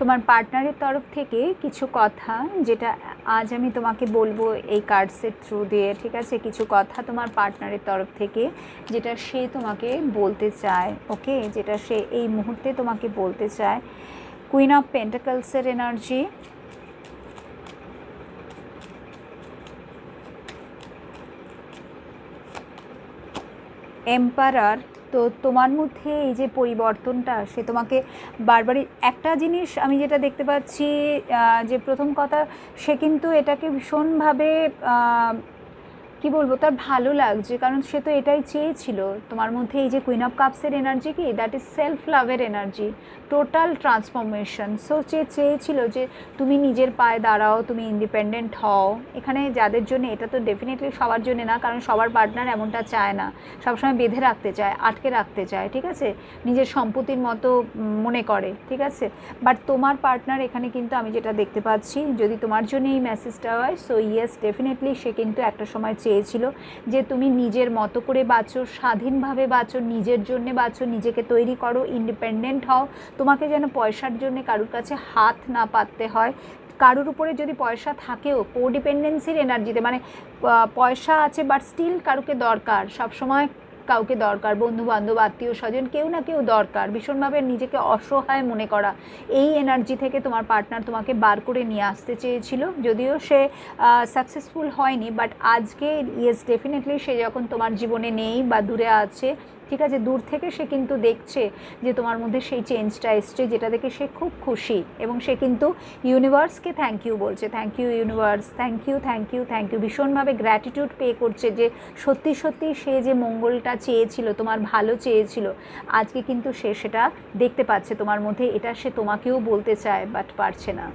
তোমার পার্টনারের তরফ থেকে কিছু কথা, যেটা আজ আমি তোমাকে বলবো এই কার্ডসের থ্রু দিয়ে, ঠিক আছে? কিছু কথা তোমার পার্টনারের তরফ থেকে যেটা সে তোমাকে বলতে চায়, ওকে, যেটা সে এই মুহূর্তে তোমাকে বলতে চায়। কুইন অফ পেন্টাকলসের এনার্জি, এম্পারার। তো তোমার মধ্যে এই যে পরিবর্তনটা, সে তোমাকে বারবারই একটা জিনিস আমি যেটা দেখতে পাচ্ছি, যে প্রথম কথা, সে কিন্তু এটাকে ভীষণভাবে কি বলবো, তার ভালো লাগছে, কারণ সে তো এটাই চেয়েছিল। তোমার মধ্যে এই যে কুইন অফ কাপসের এনার্জি কি, দ্যাট ইজ সেলফ লাভের এনার্জি, টোটাল ট্রান্সফরমেশন। সো সে চেয়েছিল যে তুমি নিজের পায়ে দাঁড়াও, তুমি ইন্ডিপেন্ডেন্ট হও। এখানে যাদের জন্য, এটা তো ডেফিনেটলি সবার জন্য না, কারণ সবার পার্টনার এমনটা চায় না, সবসময় বেঁধে রাখতে চায়, আটকে রাখতে চায়, ঠিক আছে, নিজের সম্পত্তির মতো মনে করে, ঠিক আছে। বাট তোমার পার্টনার এখানে কিন্তু আমি যেটা দেখতে পাচ্ছি, যদি তোমার জন্য এই মেসেজটা হয়, সো ইয়েস ডেফিনেটলি সে কিন্তু একটা সময় চেয়েছিল যে তুমি নিজের মতো করে বাঁচো, স্বাধীনভাবে বাঁচো, নিজের জন্য বাঁচো, নিজেকে তৈরি করো, ইন্ডিপেন্ডেন্ট হও। তোমাকে যেন পয়সার জন্য কারুর কাছে হাত না পাততে হয়। কারুর উপরে যদি পয়সা থাকেও, কোডিপেন্ডেন্সির এনার্জিতে, মানে পয়সা আছে বাট স্টিল কারুকে দরকার, সবসময় কাউকে দরকার, বন্ধু বান্ধব, আত্মীয় স্বজন, কেউ না কেউ দরকার, ভীষণভাবে নিজেকে অসহায় মনে করা, এই এনার্জি থেকে তোমার পার্টনার তোমাকে বার করে নিয়ে আসতে চেয়েছিল। যদিও সে সাকসেসফুল হয়নি, বাট আজকে ইয়েস ডেফিনেটলি সে যখন তোমার জীবনে নেই বা দূরে আছে, ঠিক আছে, দূর থেকে সে কিন্তু দেখছে যে তোমার মধ্যে সেই চেঞ্জটা এসছে, যেটা দেখে সে খুব খুশি, এবং সে কিন্তু ইউনিভার্সকে থ্যাংক ইউ বলছে, thank you universe, thank you thank you thank you, ভীষণভাবে গ্র্যাটিটিউড পে করছে যে সত্যি সত্যি সে যে মঙ্গলটা চেয়েছিল, তোমার ভালো চেয়েছিল, আজকে কিন্তু সে সেটা দেখতে পাচ্ছে তোমার মধ্যে। এটা সে তোমাকেও বলতে চায় বাট পারছে না।